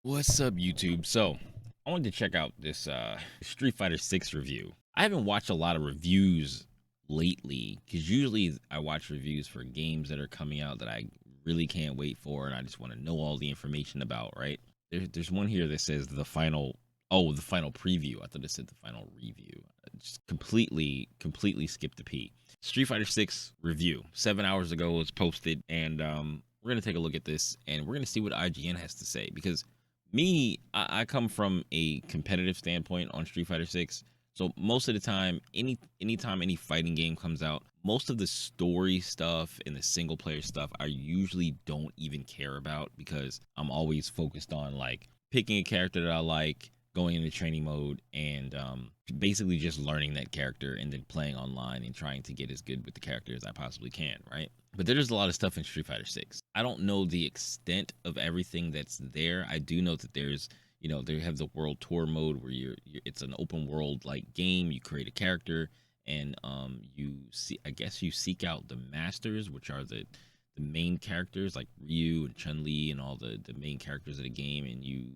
What's up, YouTube? So, I wanted to check out this Street Fighter 6 review. I haven't watched a lot of reviews lately because usually I watch reviews for games that are coming out that I really can't wait for and I just want to know all the information about, right? There's one here that says the final preview. I thought it said the final review. I just completely skipped the P. Street Fighter 6 review. 7 hours ago it was posted, and we're going to take a look at this and we're going to see what IGN has to say because I come from a competitive standpoint on Street Fighter 6. So most of the time, anytime any fighting game comes out, most of the story stuff and the single player stuff I usually don't even care about because I'm always focused on like picking a character that I like, going into training mode, and basically just learning that character and then playing online and trying to get as good with the character as I possibly can, right? But there's a lot of stuff in Street Fighter 6. I don't know the extent of everything that's there. I do know that there's, they have the world tour mode where it's an open world like game. You create a character and you see, I guess you seek out the masters, which are the main characters like Ryu and Chun-Li and all the main characters of the game, and you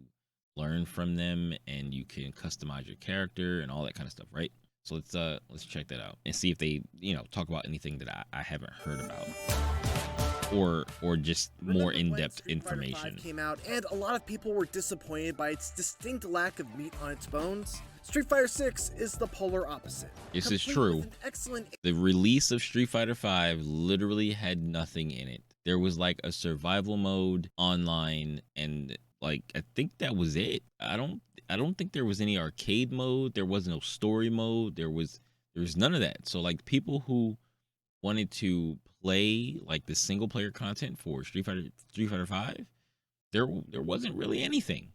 learn from them and you can customize your character and all that kind of stuff, right? So let's check that out and see if they talk about anything that I haven't heard about, or just more in-depth information. Came out and a lot of people were disappointed by its distinct lack of meat on its bones. Street Fighter 6 is the polar opposite. This is true. The release of Street Fighter 5 literally had nothing in it. There was like a survival mode online, and like I think that was it. I don't think there was any arcade mode. There was no story mode. There was none of that. So like people who wanted to play like the single player content for Street Fighter 5, there wasn't really anything.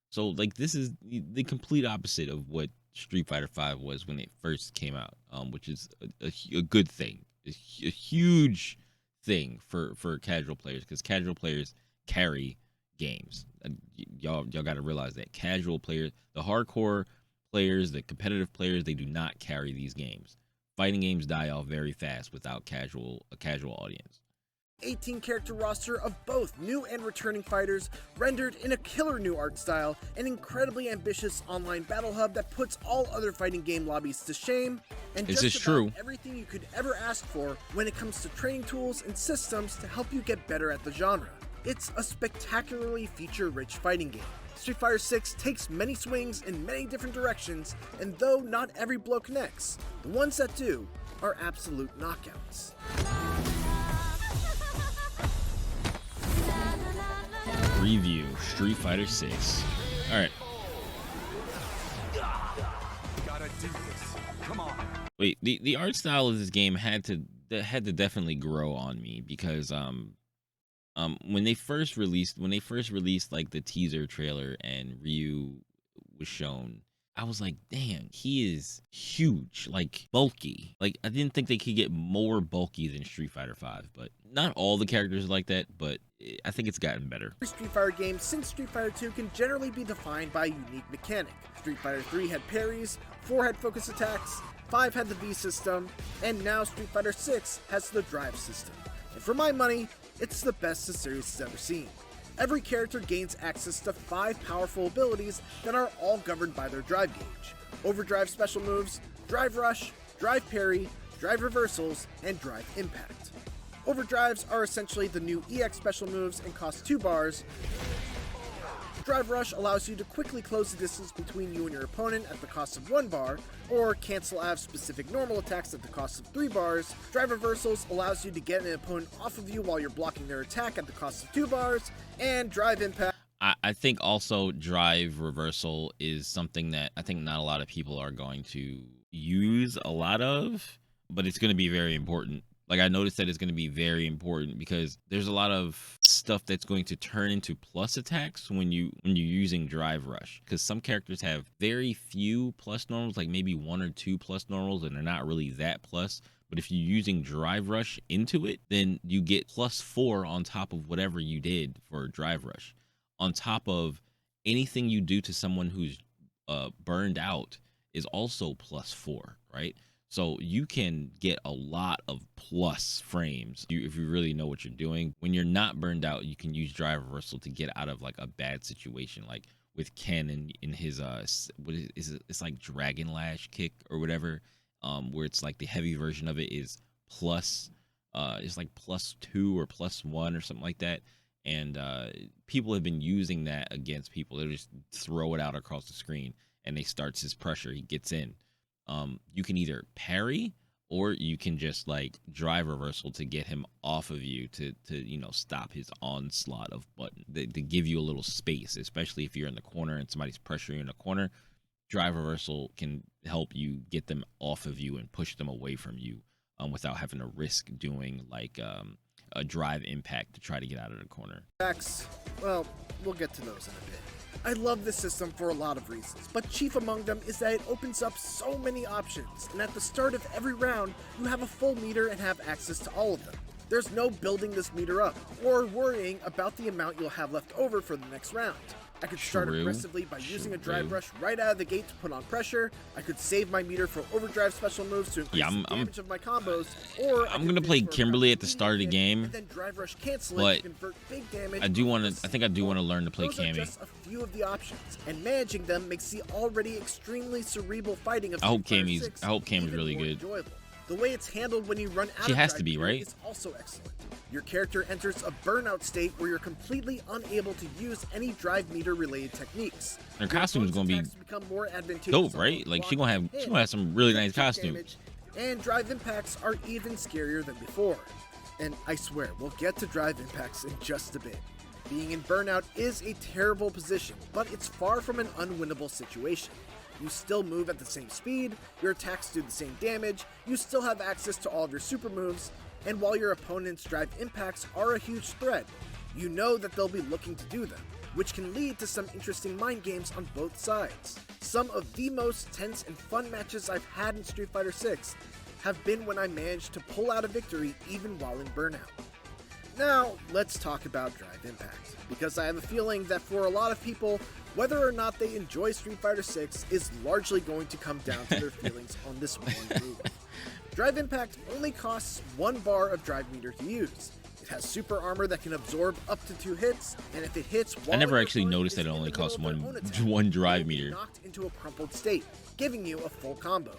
So like this is the complete opposite of what Street Fighter 5 was when it first came out, which is a good thing. It's a huge thing for casual players because casual players carry games. Y'all got to realize that casual players, the hardcore players, the competitive players, they do not carry these games. Fighting games die off very fast without a casual audience. 18 character roster of both new and returning fighters, rendered in a killer new art style, an incredibly ambitious online battle hub that puts all other fighting game lobbies to shame, and This just is true. Everything you could ever ask for when it comes to training tools and systems to help you get better at the genre. It's a spectacularly feature-rich fighting game. Street Fighter 6 takes many swings in many different directions, and though not every blow connects, the ones that do are absolute knockouts. Review Street Fighter 6. All right. Gotta do this. Come on. Wait, the art style of this game had to definitely grow on me because when they first released like the teaser trailer and Ryu was shown, I was like, damn, he is huge, like bulky. Like I didn't think they could get more bulky than Street Fighter 5, but not all the characters are like that, but I think it's gotten better. Street Fighter games since Street Fighter 2 can generally be defined by a unique mechanic. Street Fighter 3 had parries, 4 had focus attacks, 5 had the V system, and now Street Fighter 6 has the drive system. And for my money, it's the best the series has ever seen. Every character gains access to 5 powerful abilities that are all governed by their drive gauge: overdrive special moves, drive rush, drive parry, drive reversals, and drive impact. Overdrives are essentially the new EX special moves and cost 2 bars. Drive Rush allows you to quickly close the distance between you and your opponent at the cost of 1 bar, or cancel out specific normal attacks at the cost of 3 bars. Drive Reversals allows you to get an opponent off of you while you're blocking their attack at the cost of 2 bars, and Drive Impact. I think also drive reversal is something that I think not a lot of people are going to use a lot of, but it's going to be very important. Like I noticed that it's going to be very important because there's a lot of stuff that's going to turn into plus attacks when you're using drive rush, because some characters have very few plus normals, like maybe 1 or 2 plus normals, and they're not really that plus. But if you're using drive rush into it, then you get +4 on top of whatever you did for drive rush, on top of anything you do to someone who's burned out is also +4, right? So you can get a lot of plus frames if you really know what you're doing. When you're not burned out, you can use drive reversal to get out of like a bad situation, like with Ken in his what is it? It's like Dragon Lash kick or whatever, where it's like the heavy version of it is plus, it's like +2 or +1 or something like that. And people have been using that against people. They just throw it out across the screen, and they starts his pressure. He gets in. You can either parry or you can just like drive reversal to get him off of you to stop his onslaught of button, to give you a little space, especially if you're in the corner and somebody's pressuring you in the corner. Drive reversal can help you get them off of you and push them away from you, without having to risk doing like a drive impact to try to get out of the corner. Well, we'll get to those in a bit. I love this system for a lot of reasons, but chief among them is that it opens up so many options, and at the start of every round, you have a full meter and have access to all of them. There's no building this meter up, or worrying about the amount you'll have left over for the next round. I could start aggressively by using a drive rush right out of the gate to put on pressure. I could save my meter for overdrive special moves to increase the damage of my combos, or I'm gonna play Kimberly at the start of the game, and then drive rush cancel but it to convert big damage. I do want to. I think I do want to learn to play Those are Cammy. just a few of the options, and managing them makes the already extremely cerebral fighting of I hope Street Fighter Cammy's. 6 I hope Cammy's even really more good. enjoyable. The way it's handled when you run out She of has drive to be, meter right? is also excellent. Your character enters a burnout state where you're completely unable to use any drive meter related techniques. Her costume is gonna be become more advantageous dope, on right? both Like she block gonna and have some really nice chip costumes. damage, and drive impacts are even scarier than before. And I swear, we'll get to drive impacts in just a bit. Being in burnout is a terrible position, but it's far from an unwinnable situation. You still move at the same speed, your attacks do the same damage, you still have access to all of your super moves, and while your opponent's drive impacts are a huge threat, you know that they'll be looking to do them, which can lead to some interesting mind games on both sides. Some of the most tense and fun matches I've had in Street Fighter 6 have been when I managed to pull out a victory even while in burnout. Now, let's talk about drive impact, because I have a feeling that for a lot of people, whether or not they enjoy Street Fighter 6 is largely going to come down to their feelings on this one move. Drive impact only costs 1 bar of drive meter to use. It has super armor that can absorb up to 2 hits, and if it hits while I never your actually opponent noticed is that it in only the middle costs of their one own attack, one drive you'll be meter. knocked into a crumpled state, giving you a full combo.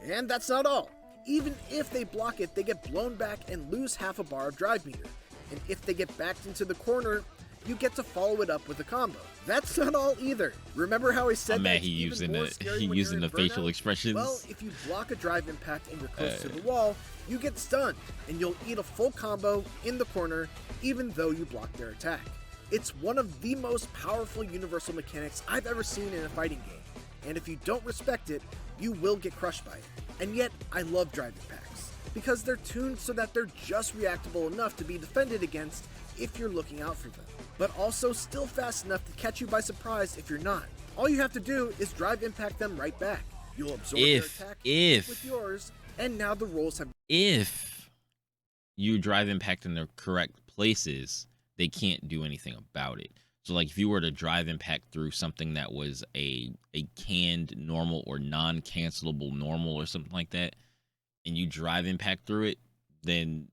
And that's not all. Even if they block it, they get blown back and lose half a bar of drive meter. And if they get backed into the corner, you get to follow it up with a combo. That's not all either. Remember how I said I'm that mad it's he even using more the scary he when using you're the in facial burnout? expressions. Well, if you block a drive impact and you're close to the wall, you get stunned, and you'll eat a full combo in the corner, even though you block their attack. It's one of the most powerful universal mechanics I've ever seen in a fighting game, and if you don't respect it, you will get crushed by it. And yet, I love drive impacts, because they're tuned so that they're just reactable enough to be defended against if you're looking out for them, but also still fast enough to catch you by surprise if you're not. All you have to do is drive impact them right back. You'll absorb their attack with yours, and now the rolls have... If you drive impact in the correct places, they can't do anything about it. So like if you were to drive impact through something that was a canned normal or non-cancelable normal or something like that, and you drive impact through it, then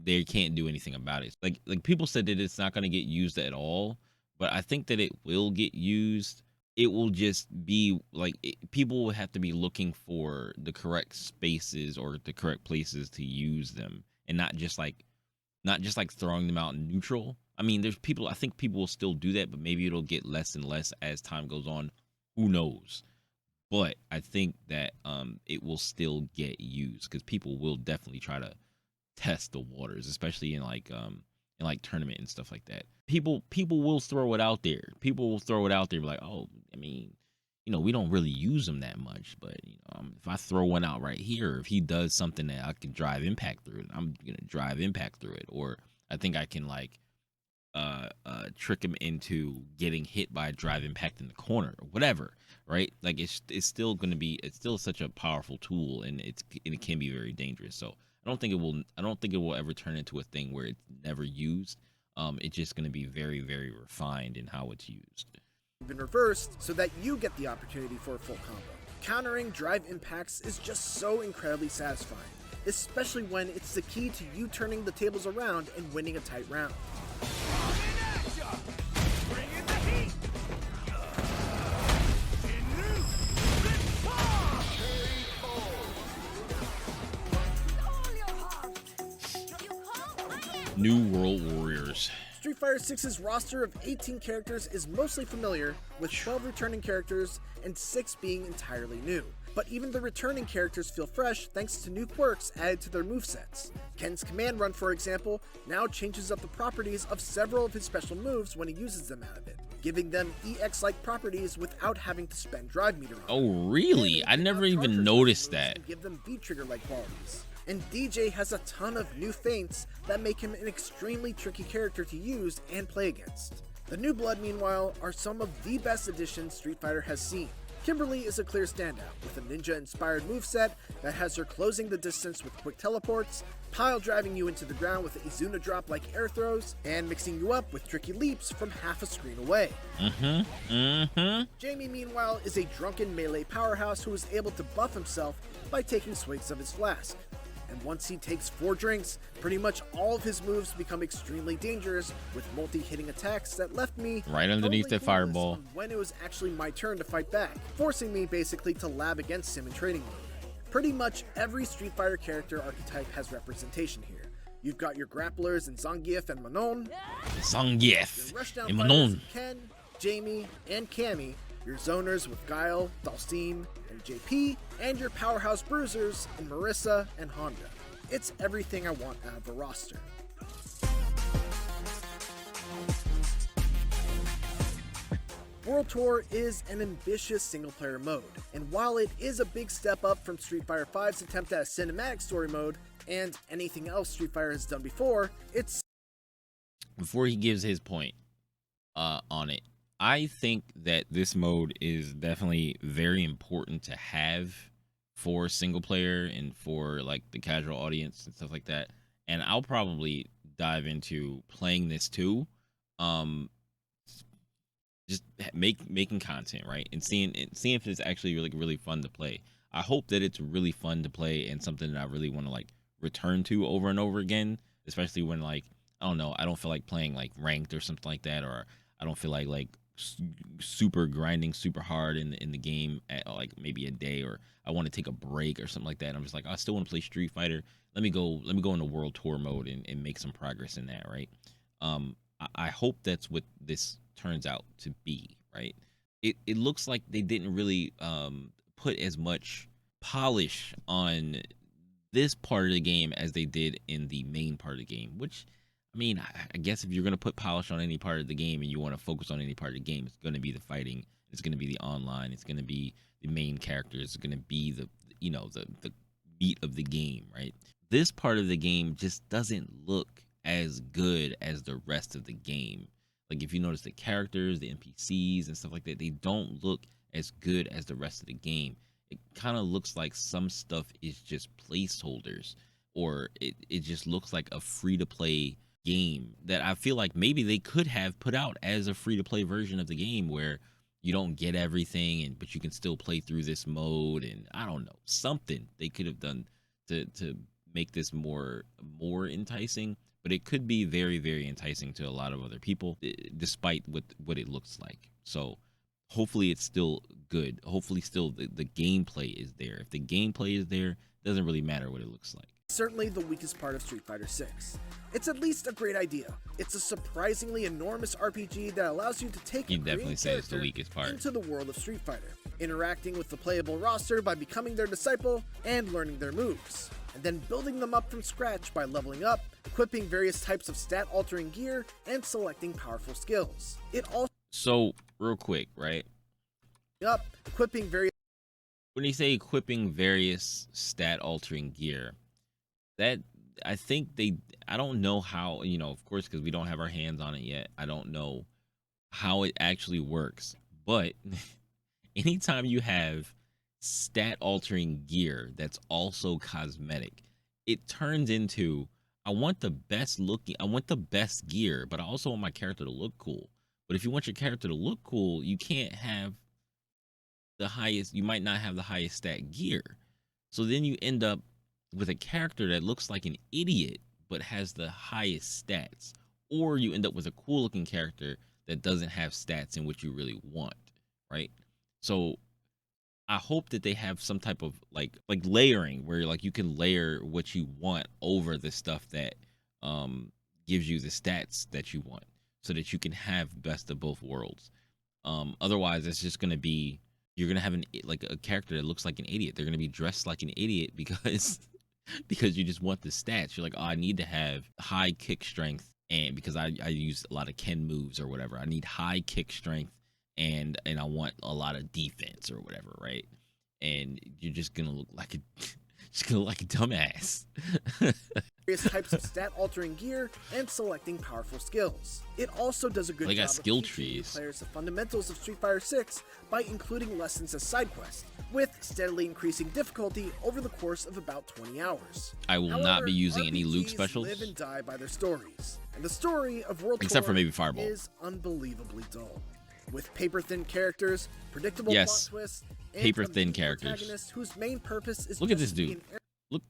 they can't do anything about it. Like people said that it's not going to get used at all, but I think that it will get used. It will just be like people will have to be looking for the correct spaces or the correct places to use them, and not just like throwing them out in neutral. I mean, there's people. I think people will still do that, but maybe it'll get less and less as time goes on. Who knows? But I think that it will still get used because people will definitely try to test the waters, especially in like tournament and stuff like that. People will throw it out there. People will throw it out there, like, oh, I mean, we don't really use them that much, but if I throw one out right here, if he does something that I can drive impact through it, I'm gonna drive impact through it. Or I think I can like trick him into getting hit by a drive impact in the corner or whatever, right? Like it's still such a powerful tool, and it can be very dangerous. So I don't think it will ever turn into a thing where it's never used. It's just going to be very, very refined in how it's used. Been reversed so that you get the opportunity for a full combo. Countering drive impacts is just so incredibly satisfying, especially when it's the key to you turning the tables around and winning a tight round. New World Warriors. Street Fighter 6's roster of 18 characters is mostly familiar, with 12 returning characters and 6 being entirely new. But even the returning characters feel fresh thanks to new quirks added to their movesets. Ken's command run, for example, now changes up the properties of several of his special moves when he uses them out of it, giving them EX-like properties without having to spend drive meter on them. Oh, really? I never even noticed that. And give them V-trigger-like qualities. And DJ has a ton of new feints that make him an extremely tricky character to use and play against. The New Blood, meanwhile, are some of the best additions Street Fighter has seen. Kimberly is a clear standout, with a ninja-inspired moveset that has her closing the distance with quick teleports, pile driving you into the ground with Izuna drop-like air throws, and mixing you up with tricky leaps from half a screen away. Jamie, meanwhile, is a drunken melee powerhouse who is able to buff himself by taking swigs of his flask. And once he takes 4 drinks, pretty much all of his moves become extremely dangerous, with multi-hitting attacks that left me right underneath totally the fireball when it was actually my turn to fight back, forcing me basically to lab against him in training mode. Pretty much every Street Fighter character archetype has representation here. You've got your grapplers in Zangief and Manon, Zangief your rushdown and fighters Manon, in Ken, Jamie, and Cammy, your zoners with Guile, Dalsim, and JP, and your powerhouse bruisers in Marissa and Honda. It's everything I want out of a roster. World Tour is an ambitious single-player mode, and while it is a big step up from Street Fighter V's attempt at a cinematic story mode, and anything else Street Fighter has done before, it's... Before he gives his point on it, I think that this mode is definitely very important to have for single player and for like the casual audience and stuff like that. And I'll probably dive into playing this too. Just making content, right? And seeing if it's actually really fun to play. I hope that it's really fun to play and something that I really want to like return to over and over again, especially when like, I don't know, I don't feel like playing like ranked or something like that, or I don't feel like super grinding super hard in the game at like maybe a day, or I want to take a break or something like that. I'm just like, I still want to play Street Fighter. Let me go into World Tour mode and make some progress in that, right? I hope that's what this turns out to be, right? It looks like they didn't really put as much polish on this part of the game as they did in the main part of the game, which, I mean, I guess if you're going to put polish on any part of the game and you want to focus on any part of the game, it's going to be the fighting, it's going to be the online, it's going to be the main characters, it's going to be the meat of the game, right? This part of the game just doesn't look as good as the rest of the game. Like, if you notice the characters, the NPCs and stuff like that, they don't look as good as the rest of the game. It kind of looks like some stuff is just placeholders, or it just looks like a free-to-play game that I feel like maybe they could have put out as a free-to-play version of the game where you don't get everything, but you can still play through this mode, and I don't know, something they could have done to make this more enticing. But it could be very, very enticing to a lot of other people, despite what it looks like. So hopefully it's still good. Hopefully still the gameplay is there. If the gameplay is there, it doesn't really matter what it looks like. Certainly the weakest part of Street Fighter 6. It's at least a great idea. It's a surprisingly enormous RPG that allows you to take You definitely say it's the weakest part into the world of Street Fighter, interacting with the playable roster by becoming their disciple and learning their moves, and then building them up from scratch by leveling up, equipping various types of stat-altering gear, and selecting powerful skills. It also... So, real quick, right? Equipping various... When you say equipping various stat-altering gear, that, I think I don't know how, of course, because we don't have our hands on it yet, I don't know how it actually works, but anytime you have stat-altering gear that's also cosmetic, it turns into, I want the best gear, but I also want my character to look cool. But if you want your character to look cool, you can't have you might not have the highest stat gear. So then you end up with a character that looks like an idiot but has the highest stats, or you end up with a cool looking character that doesn't have stats in what you really want, right? So I hope that they have some type of like layering where like you can layer what you want over the stuff that gives you the stats that you want, so that you can have best of both worlds. Otherwise it's just gonna be, you're gonna have a character that looks like an idiot. They're gonna be dressed like an idiot because because you just want the stats. You're like, oh, I need to have high kick strength, and because I use a lot of Ken moves or whatever, I need high kick strength, and I want a lot of defense or whatever, right? And you're just gonna look like just gonna look like a dumbass. Various types of stat-altering gear and selecting powerful skills. It also does a good They job got skill of teaching new trees. players the fundamentals of Street Fighter 6 by including lessons as side quests, with steadily increasing difficulty over the course of about 20 hours. I will not be using any Luke RPGs specials, live and die by their stories, and the story of World except Tour for maybe Fireball. is unbelievably dull. With paper-thin characters, predictable Yes, plot twists, and paper-thin a characters. protagonist whose main purpose is Look at just this to be dude. an Look!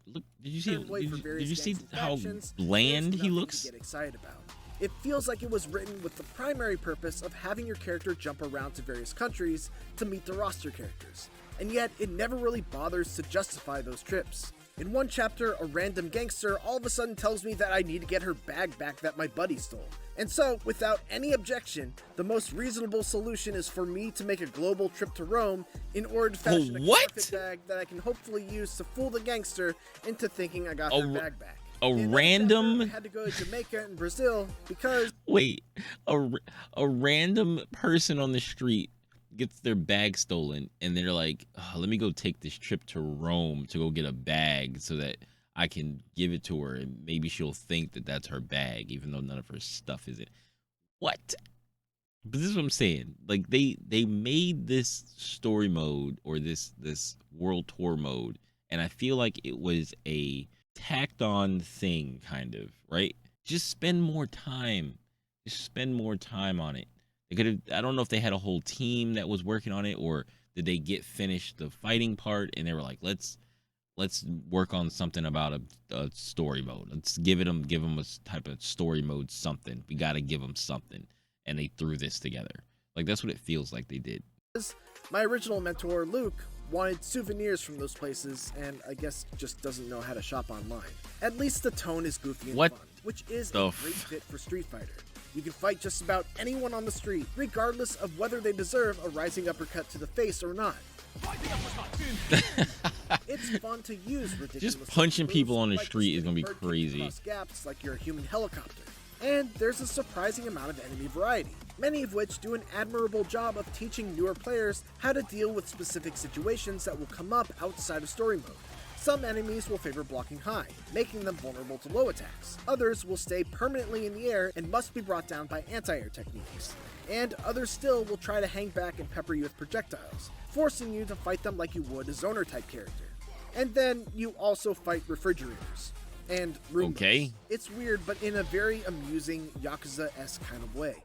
Did you see? Play for various Did you see gangs and how factions, bland there's he nothing looks? to get excited about. It feels like it was written with the primary purpose of having your character jump around to various countries to meet the roster characters, and yet it never really bothers to justify those trips. In one chapter, a random gangster all of a sudden tells me that I need to get her bag back that my buddy stole. And so, without any objection, the most reasonable solution is for me to make a global trip to Rome in order to fashion a what? counterfeit bag that I can hopefully use to fool the gangster into thinking I got her bag back. A In another random chapter, I had to go to Jamaica and Brazil because wait, a random person on the street gets their bag stolen, and they're like, oh, let me go take this trip to Rome to go get a bag so that I can give it to her, and maybe she'll think that that's her bag, even though none of her stuff is in. What? But this is what I'm saying. Like they made this story mode, or this world tour mode, and I feel like it was a tacked on thing, kind of, right? Just spend more time. Just spend more time on it. They could have, I don't know if they had a whole team that was working on it, or did they get finished the fighting part and they were like, let's work on something about a story mode. Let's give them a type of story mode something. We got to give them something. And they threw this together. Like, that's what it feels like they did. my original mentor, Luke, wanted souvenirs from those places and I guess just doesn't know how to shop online. At least the tone is goofy and What fun, which is the a great fit for Street Fighter. You can fight just about anyone on the street, regardless of whether they deserve a rising uppercut to the face or not. It's fun to use ridiculous Just punching moves people on the like street is gonna be bird kick crazy. across gaps like you're a human helicopter. And there's a surprising amount of enemy variety, many of which do an admirable job of teaching newer players how to deal with specific situations that will come up outside of story mode. Some enemies will favor blocking high, making them vulnerable to low attacks. Others will stay permanently in the air and must be brought down by anti-air techniques. And others still will try to hang back and pepper you with projectiles, forcing you to fight them like you would a zoner type character. And then you also fight refrigerators and Roombas. Okay. It's weird, but in a very amusing Yakuza-esque kind of way.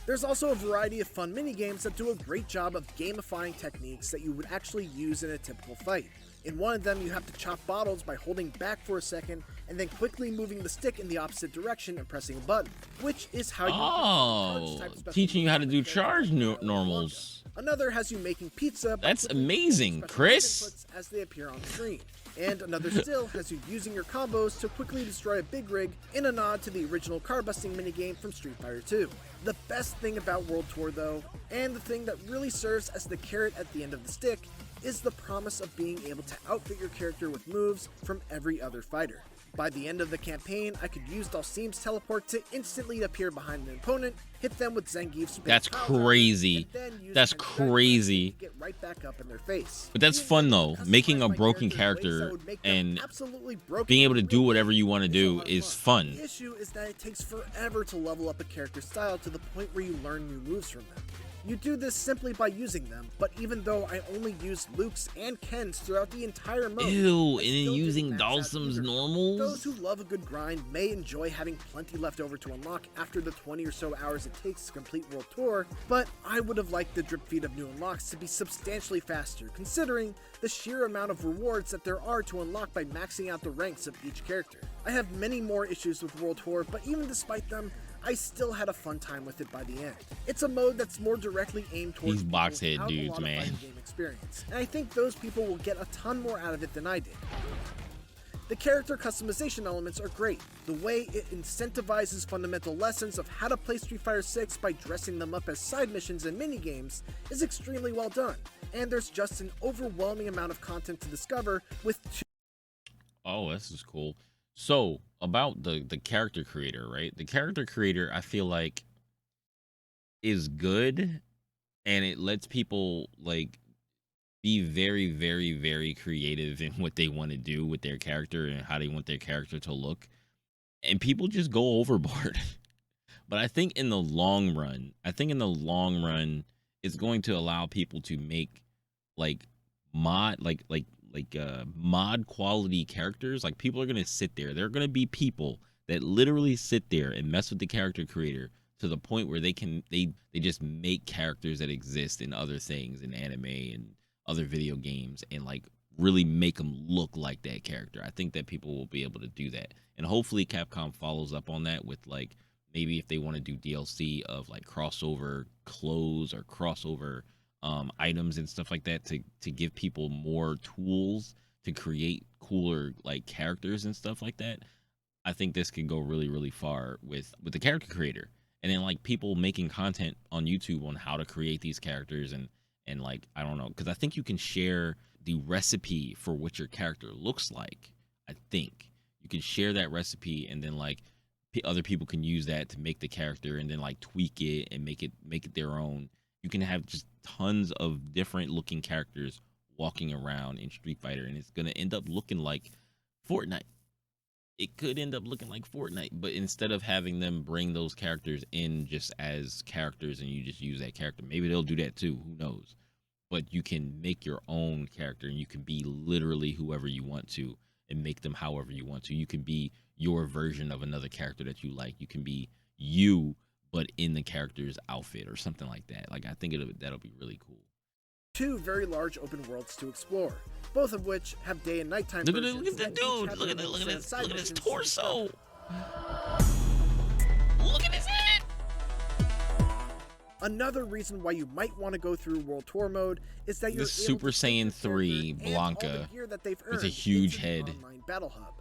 There's also a variety of fun minigames that do a great job of gamifying techniques that you would actually use in a typical fight. In one of them, you have to chop bottles by holding back for a second and then quickly moving the stick in the opposite direction and pressing a button, which is how you teaching you how to do charge normals. Another has you making pizza. That's amazing, Chris. As they appear on screen. And another still has you using your combos to quickly destroy a big rig in a nod to the original car busting minigame from Street Fighter 2. The best thing about World Tour though, and the thing that really serves as the carrot at the end of the stick, is the promise of being able to outfit your character with moves from every other fighter. By the end of the campaign, I could use Dhalsim's teleport to instantly appear behind an opponent, hit them with Zangief's That's crazy. That's crazy. to get right back up in their face. But that's fun though. Making a broken character and being able to do whatever you want to do is fun. The issue is that it takes forever to level up a character's style to the point where you learn new moves from them. You do this simply by using them, but even though I only used Luke's and Ken's throughout the entire mode, Ew, I and then still using didn't max out Dalsum's either. normals? Those who love a good grind may enjoy having plenty left over to unlock after the 20 or so hours it takes to complete World Tour, but I would have liked the drip feed of new unlocks to be substantially faster, considering the sheer amount of rewards that there are to unlock by maxing out the ranks of each character. I have many more issues with World Tour, but even despite them, I still had a fun time with it by the end. It's a mode that's more directly aimed towards These box head people without a dudes, lot of man. fighting game experience, and I think those people will get a ton more out of it than I did. The character customization elements are great. The way it incentivizes fundamental lessons of how to play Street Fighter 6 by dressing them up as side missions and minigames is extremely well done, and there's just an overwhelming amount of content to discover with Oh, this is cool. So about the character creator, right? The character creator, I feel like, is good, and it lets people like be very, very, very creative in what they want to do with their character and how they want their character to look. And people just go overboard. But I think in the long run, it's going to allow people to make like mod mod quality characters. Like, people are gonna sit there. There are gonna be people that literally sit there and mess with the character creator to the point where they just make characters that exist in other things, in anime and other video games, and like really make them look like that character. I think that people will be able to do that, and hopefully Capcom follows up on that with like maybe if they want to do DLC of like crossover clothes or crossover items and stuff like that to give people more tools to create cooler like characters and stuff like that. I think this can go really, really far with the character creator, and then like people making content on YouTube on how to create these characters and like, I don't know, because I think you can share the recipe for what your character looks like. I think you can share that recipe, and then like other people can use that to make the character and then like tweak it and make it their own. You can have just tons of different looking characters walking around in Street Fighter, and it's going to end up looking like Fortnite. It could end up looking like Fortnite, but instead of having them bring those characters in just as characters and you just use that character, maybe they'll do that too, who knows. But you can make your own character, and you can be literally whoever you want to and make them however you want to. You can be your version of another character that you like. You can be you, but in the character's outfit or something like that. Like, I think that'll be really cool. two very large open worlds to explore, both of which have day and nighttime versions. Look at the that each dude. have Look at their own set of side his missions to torso. discover. Look at his head. Another reason why you might want to go through World Tour mode is that you're The able Super to take your Saiyan 3 character and all the Blanca gear that they've with a earned huge into the head. Online Battle Hub,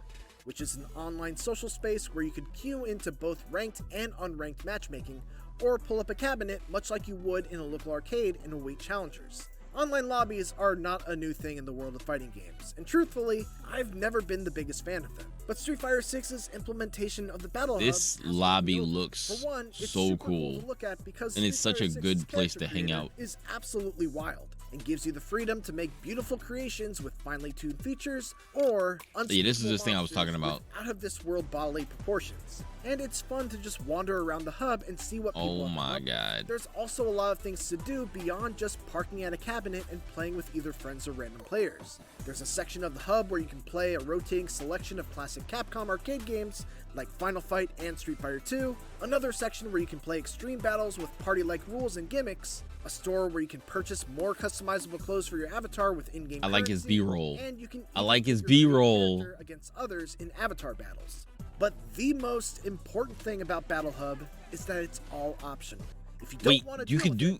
which is an online social space where you can queue into both ranked and unranked matchmaking, or pull up a cabinet much like you would in a local arcade and await challengers. Online lobbies are not a new thing in the world of fighting games, and truthfully, I've never been the biggest fan of them. But Street Fighter 6's implementation of the Battle This Hub has lobby something new. looks For one, it's so super cool. to look at because And it's Street such a Fighter good 6's place to character hang creator out. is absolutely wild and gives you the freedom to make beautiful creations with finely tuned features or Yeah, this is this thing I was talking about. out of this world bodily proportions. And it's fun to just wander around the hub and see what people Oh have my up. god. There's also a lot of things to do beyond just parking at a cabinet and playing with either friends or random players. There's a section of the hub where you can play a rotating selection of classic Capcom arcade games like Final Fight and Street Fighter 2, another section where you can play extreme battles with party-like rules and gimmicks, a store where you can purchase more customizable clothes for your avatar with in-game I like his currency, B-roll. and you can I even like his put your B-roll. character against others in avatar battles. But the most important thing about Battle Hub is that it's all optional. If you don't Wait, want to you could do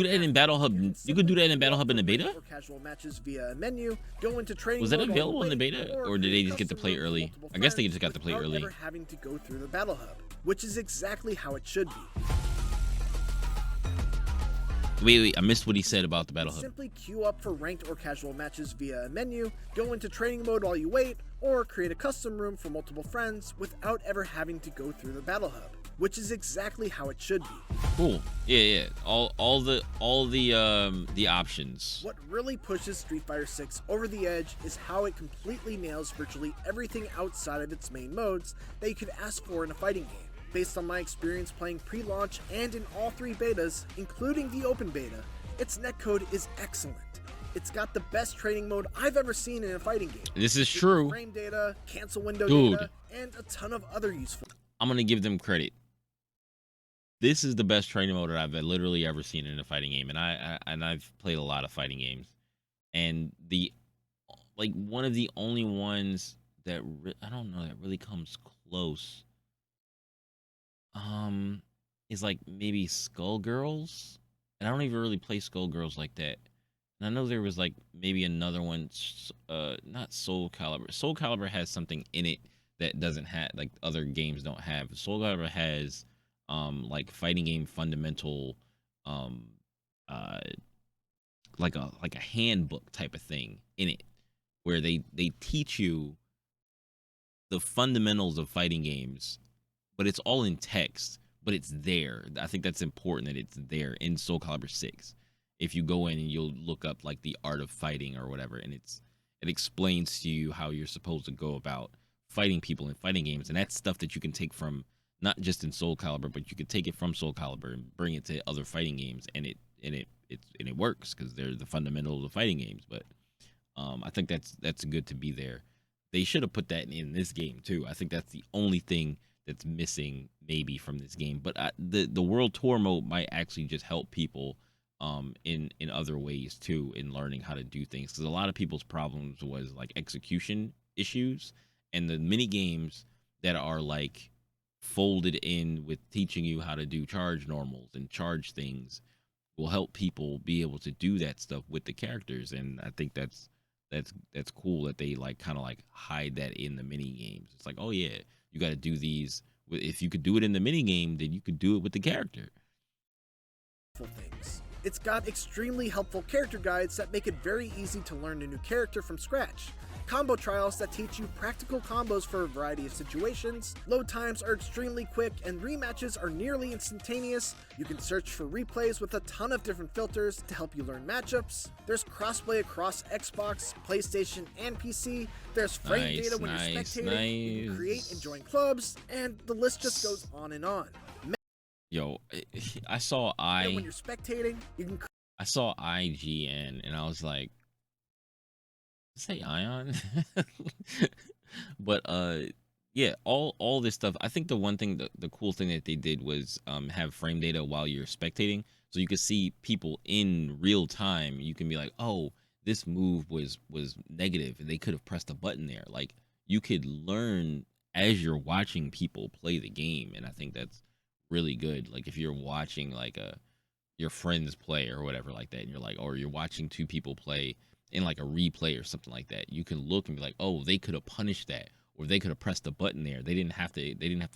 that in Battle Hub. You could do that in Battle Hub in the beta? Or casual matches via a menu, go into training Was that mode while available you in the wait, beta, or did they just get to custom play mode with early? multiple I guess they friends just got to play without early. ever having to go through the Battle Hub, which is exactly how it should be. Wait, I missed what he said about the Battle Hub. Simply queue up for ranked or casual matches via a menu, go into training mode while you wait, or create a custom room for multiple friends without ever having to go through the Battle Hub, which is exactly how it should be. Cool. Yeah. All the options. What really pushes Street Fighter 6 over the edge is how it completely nails virtually everything outside of its main modes that you could ask for in a fighting game. Based on my experience playing pre-launch and in all 3 betas, including the open beta, its netcode is excellent. It's got the best training mode I've ever seen in a fighting game. This is true. Frame data, cancel window Dude. data, and a ton of other useful. I'm gonna give them credit. This is the best training mode that I've literally ever seen in a fighting game, and I've played a lot of fighting games, and one of the only ones that I don't know that really comes close. Is like maybe Skullgirls, and I don't even really play Skullgirls like that. And I know there was like maybe another one, not Soul Calibur. Soul Calibur has something in it that doesn't have, like, other games don't have. Soul Calibur has like fighting game fundamental, like a handbook type of thing in it, where they teach you the fundamentals of fighting games, but it's all in text, but it's there. I think that's important that it's there in Soul Calibur 6. If you go in and you'll look up like the art of fighting or whatever, and it explains to you how you're supposed to go about fighting people in fighting games, and that's stuff that you can take from not just in Soul Calibur, but you can take it from Soul Calibur and bring it to other fighting games, and it works because they're the fundamentals of fighting games. But I think that's good to be there. They should have put that in this game too. I think that's the only thing that's missing maybe from this game. But the World Tour mode might actually just help people in other ways too, in learning how to do things, because a lot of people's problems was like execution issues, and the mini games that are like folded in with teaching you how to do charge normals and charge things will help people be able to do that stuff with the characters. And I think that's cool that they like kind of like hide that in the mini games. It's like, oh yeah, you got to do these. If you could do it in the mini game, then you could do it with the character. Things. It's got extremely helpful character guides that make it very easy to learn a new character from scratch. Combo trials that teach you practical combos for a variety of situations. Load times are extremely quick and rematches are nearly instantaneous. You can search for replays with a ton of different filters to help you learn matchups. There's crossplay across Xbox, PlayStation, and PC. There's frame data when you're spectating. You can create and join clubs, and the list just goes on and on. Yo, I saw when you're spectating, you can. I saw IGN and I was like, say Ion. But yeah, all this stuff. I think the one thing, the cool thing that they did was have frame data while you're spectating, so you could see people in real time. You can be like, oh, this move was negative, and they could have pressed a button there. Like, you could learn as you're watching people play the game, and I think that's really good. Like, if you're watching like your friends play or whatever like that, and you're like, or you're watching two people play in like a replay or something like that, you can look and be like, oh, they could have punished that, or they could have pressed a button there. They didn't have to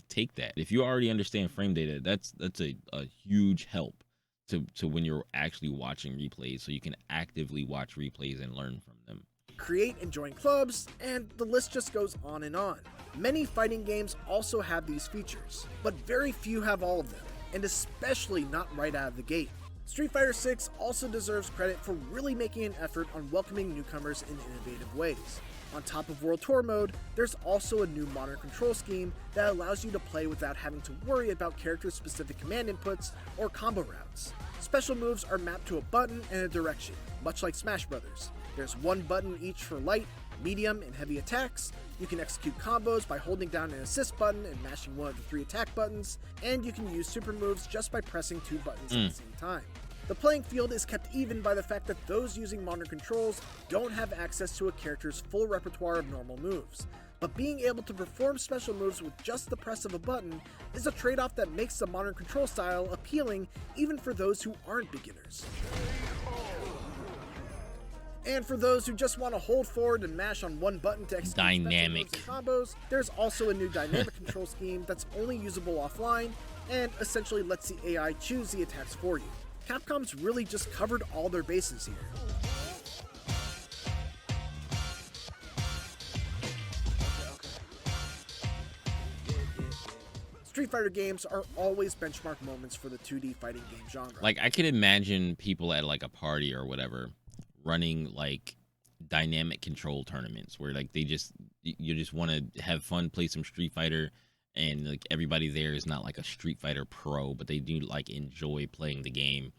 take that. If you already understand frame data, that's a huge help to when you're actually watching replays, so you can actively watch replays and learn from them. Create and join clubs, and the list just goes on and on. Many fighting games also have these features, but very few have all of them, and especially not right out of the gate. Street Fighter 6 also deserves credit for really making an effort on welcoming newcomers in innovative ways. On top of World Tour mode, there's also a new modern control scheme that allows you to play without having to worry about character-specific command inputs or combo routes. Special moves are mapped to a button and a direction, much like Smash Brothers. There's one button each for light, medium, and heavy attacks. You can execute combos by holding down an assist button and mashing one of the 3 attack buttons, and you can use super moves just by pressing 2 buttons at the same time. The playing field is kept even by the fact that those using modern controls don't have access to a character's full repertoire of normal moves, but being able to perform special moves with just the press of a button is a trade-off that makes the modern control style appealing even for those who aren't beginners. And for those who just want to hold forward and mash on one button to execute dynamic special moves and combos, there's also a new dynamic control scheme that's only usable offline and essentially lets the AI choose the attacks for you. Capcom's really just covered all their bases here. Street Fighter games are always benchmark moments for the 2D fighting game genre. Like, I could imagine people at like a party or whatever running like dynamic control tournaments where like you just want to have fun, play some Street Fighter, and like everybody there is not like a Street Fighter pro, but they do like enjoy playing the game.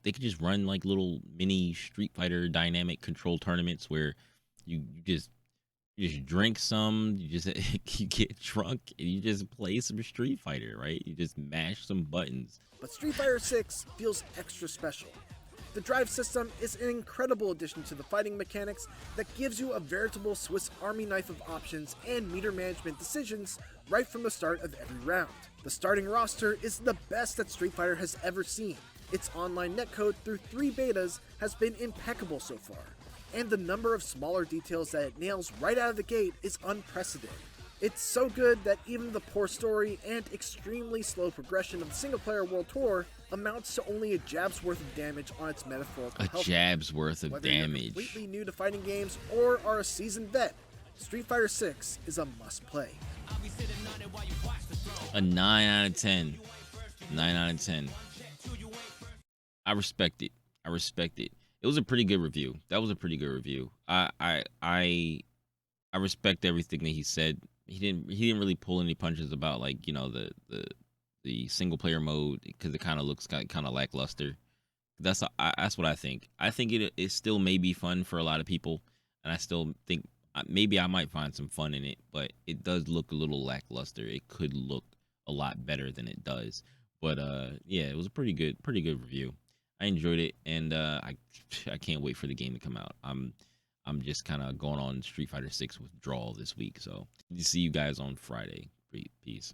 They could just run like little mini Street Fighter dynamic control tournaments where you just drink some, you just you get drunk and you just play some Street Fighter, right? You just mash some buttons. But Street Fighter 6 feels extra special. The drive system is an incredible addition to the fighting mechanics that gives you a veritable Swiss Army knife of options and meter management decisions right from the start of every round. The starting roster is the best that Street Fighter has ever seen. Its online netcode through 3 betas has been impeccable so far, and the number of smaller details that it nails right out of the gate is unprecedented. It's so good that even the poor story and extremely slow progression of the single-player world tour amounts to only a jab's worth of damage on its metaphorical health. A jab's worth of Whether damage. You're completely new to fighting games or are a seasoned vet, Street Fighter 6 is a must-play. A 9 out of 10. 9 out of 10. I respect it. I respect it. It was a pretty good review. That was a pretty good review. I respect everything that he said. He didn't really pull any punches about like, you know, the single player mode, because it kind of looks kind of lackluster. That's what I think. I think it still may be fun for a lot of people, and I still think maybe I might find some fun in it, but it does look a little lackluster. It could look a lot better than it does. But yeah, it was a pretty good review. I enjoyed it, and I can't wait for the game to come out. I'm just kind of going on Street Fighter 6 withdrawal this week, so see you guys on Friday. Peace.